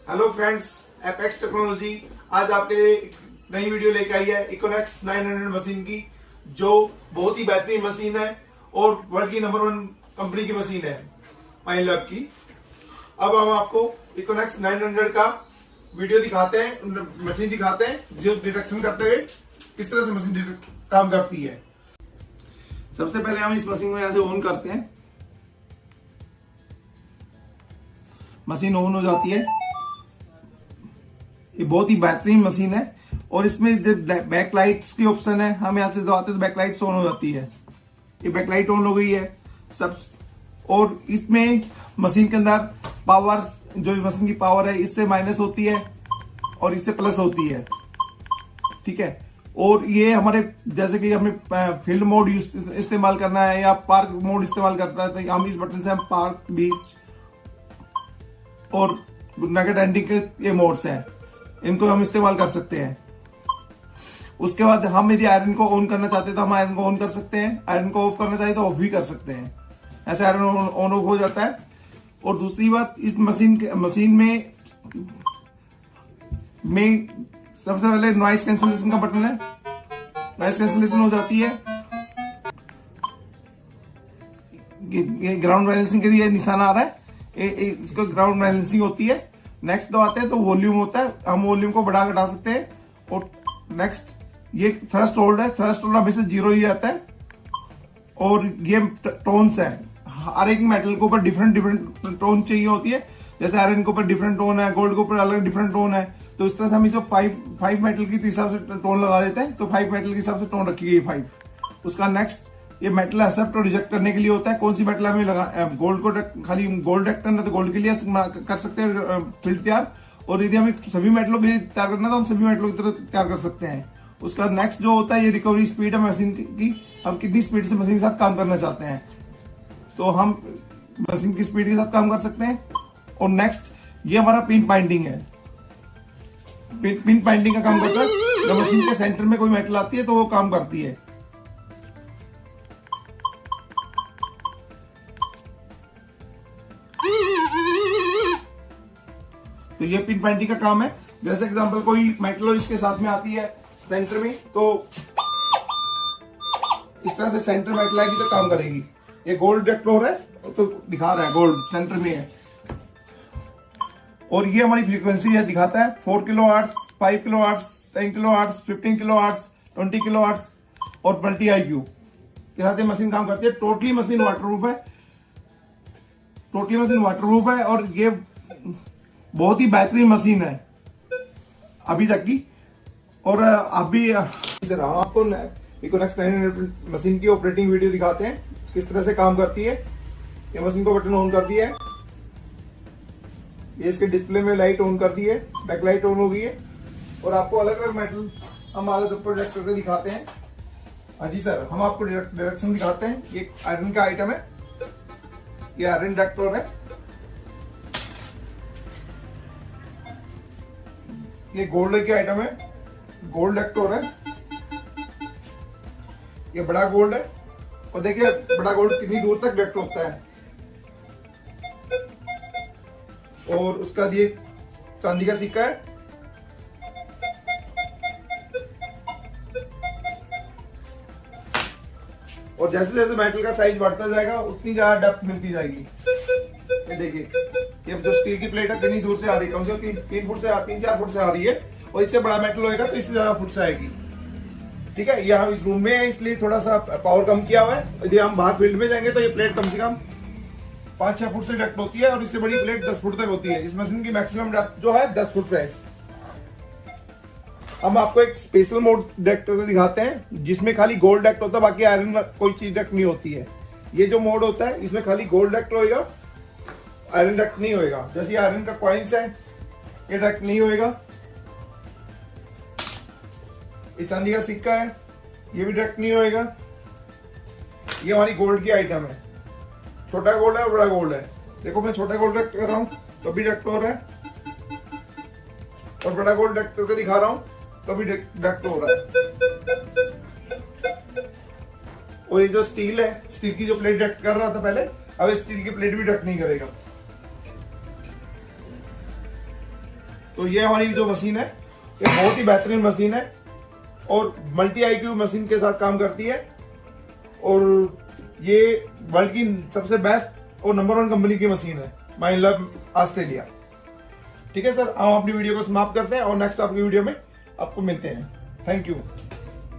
Hello friends, apex technology आज आपके लिए एक नई वीडियो लेके आई है इकोनेक्स 900 मशीन की, जो बहुत ही बेहतरीन मशीन है और वर्ल्ड की नंबर 1 कंपनी की मशीन है माइन लैब की। अब हम आपको इकोनेक्स 900 का वीडियो दिखाते हैं, मशीन दिखाते हैं जो डिटेक्शन करते हुए किस तरह से मशीन काम करती है। सबसे पहले हम इस मशीन को यहां से ऑन करते हैं। मशीन ऑन हो जाती है। ये बहुत ही बेहतरीन मशीन है और इसमें जो बैक लाइट्स की ऑप्शन है, हम यहां से दबाते तो बैक लाइट्स ऑन हो जाती है। ये बैक लाइट ऑन हो गई है सब। और इसमें मशीन के अंदर पावर, जो मशीन की पावर है इससे माइनस होती है और इससे प्लस होती है, ठीक है। और ये हमारे जैसे कि हमें फील्ड मोड इस्तेमाल करना है या पार्क मोड इस्तेमाल करता है तो हम इस बटन से हम पार्क, बीच और नगेट एंडिंग के ये मोड्स हैं, इनको हम इस्तेमाल कर सकते हैं। उसके बाद हम यदि आयरन को ऑन करना चाहते हैं तो हम आयरन को ऑन कर सकते हैं, आयरन को ऑफ करना चाहिए तो ऑफ भी कर सकते हैं। ऐसे आयरन ऑन ऑफ हो जाता है। और दूसरी बात, इस मशीन में सबसे पहले नॉइस कैंसिलेशन का बटन है। नॉइस कैंसिलेशन हो जाती है। ये ग्राउंड बैलेंसिंग के लिए निशान आ रहा है, इसको ग्राउंड बैलेंसिंग होती है। नेक्स्ट दबाते हैं तो वॉल्यूम होता है, हम वॉल्यूम को बढ़ा घटा सकते हैं। और नेक्स्ट ये थ्रस्ट होल्ड है, थ्रस्ट होल्ड हमेशा 0 ही आता है। और ये टोन्स है, हर एक मेटल के ऊपर डिफरेंट टोन चाहिए होती है। जैसे आयरन के ऊपर डिफरेंट टोन है, गोल्ड के ऊपर अलग डिफरेंट टोन है, तो इस तरह से हम इसको 5 मेटल के हिसाब से टोन लगा देते हैं। तो 5 मेटल के हिसाब से टोन रखी गई 5। उसका नेक्स्ट ये मेटल एक्सेप्ट और रिजेक्ट करने के लिए होता है। कौन सी मेटल हमें लगा, गोल्ड को खाली गोल्ड एक्ट करना तो गोल्ड के लिए कर सकते हैं फील्ड तैयार। और यदि हमें सभी मेटलों के लिए तैयार करना तो हम सभी मेटलों की तरह तैयार कर सकते हैं। उसका नेक्स्ट जो होता है ये रिकवरी स्पीड है मशीन की, हम कितनी स्पीड से मशीन के साथ काम करना चाहते हैं तो हम मशीन की स्पीड के साथ काम कर सकते हैं। और नेक्स्ट ये हमारा पिन बाइंडिंग है। पिन बाइंडिंग का काम करता है, जब मशीन के सेंटर में कोई मेटल आती है तो वो काम करती है। तो ये पिन बाइंडिंग का काम है। जैसे एग्जांपल कोई मेटल इसके साथ में आती है सेंटर में, तो इस तरह से सेंटर मेटल आएगी तो काम करेगी। ये गोल्ड डिटेक्टर है तो दिखा रहा है गोल्ड सेंटर में है। और ये हमारी फ्रीक्वेंसी है, दिखाता है 4 kilo arts, 5 kilo arts, 10 kilo arts, 15 kilo arts, 20 kilo arts और मल्टी IQ के साथ ये मशीन काम करती है। टोटली मशीन वाटरप्रूफ है। और ये बहुत ही बेहतरीन मशीन है अभी तक की। और अभी आपको इकोनेक्स 900 मशीन की ऑपरेटिंग वीडियो दिखाते हैं किस तरह से काम करती है। ये मशीन को बटन ऑन कर दिया है, ये इसके डिस्प्ले में लाइट ऑन कर दी है, बैक लाइट ऑन हो गई है। और आपको अलग अलग मेटल हम आगे प्रोजेक्टर पे दिखाते हैं। हाँ जी सर, हम आपको डायरेक्शन दिखाते हैं। ये आयरन का आइटम है, ये आयरन डिटेक्टर है। ये गोल्ड की आइटम है, गोल्ड डिटेक्टर है। ये बड़ा गोल्ड है और देखिए बड़ा गोल्ड कितनी दूर तक डिटेक्ट होता है। और उसका ये चांदी का सिक्का है। और जैसे जैसे मेटल का साइज बढ़ता जाएगा उतनी ज्यादा डेप्थ मिलती जाएगी। ये देखिए, ये जो स्टील की प्लेट है कितनी दूर से आ रही है, कम से कम 3 फुट से 3-4 फुट से आ रही है। और इससे बड़ा मेटल होएगा तो इससे ज्यादा फुट से आएगी, ठीक है। ये हम इस रूम में है इसलिए थोड़ा सा पावर कम किया हुआ है। यदि हम बाहर फील्ड में जाएंगे तो ये प्लेट कम से कम 5-6 फुट से डिटेक्ट होती है और इससे बड़ी प्लेट 10 फुट तक होती है। इस मशीन की मैक्सिमम डेप्थ जो है 10 फुट पे है। हम आपको एक स्पेशल मोड डिटेक्टर दिखाते हैं जिसमें खाली गोल्ड डिटेक्ट होता है, बाकी आयरन कोई चीज डिटेक्ट नहीं होती है। ये जो मोड होता है इसमें खाली गोल्ड डिटेक्ट होएगा, आयरन डिटेक्ट नहीं होएगा। जैसे आयरन का कॉइन्स है ये डिटेक्ट नहीं होएगा। ये चांदी का सिक्का है, ये भी डिटेक्ट नहीं होएगा। ये हमारी गोल्ड की आइटम है, छोटा गोल्ड है और बड़ा गोल्ड है। देखो मैं छोटा गोल्ड डिटेक्ट कर रहा हूं तो भी डिटेक्ट हो रहा है, और बड़ा गोल्ड डिटेक्ट करके दिखा रहा हूं तो भी डिटेक्ट हो रहा है। और ये जो स्टील है, स्टील की जो प्लेट डिटेक्ट कर रहा था पहले, अब स्टील की प्लेट भी डिटेक्ट नहीं करेगा। तो ये हमारी जो मशीन है ये बहुत ही बेहतरीन मशीन है और मल्टी IQ मशीन के साथ काम करती है और ये वर्ल्ड की सबसे बेस्ट और नंबर 1 कंपनी की मशीन है माइनलैब ऑस्ट्रेलिया। ठीक है सर, हम अपनी वीडियो को समाप्त करते हैं और नेक्स्ट आपकी वीडियो में आपको मिलते हैं। Thank you.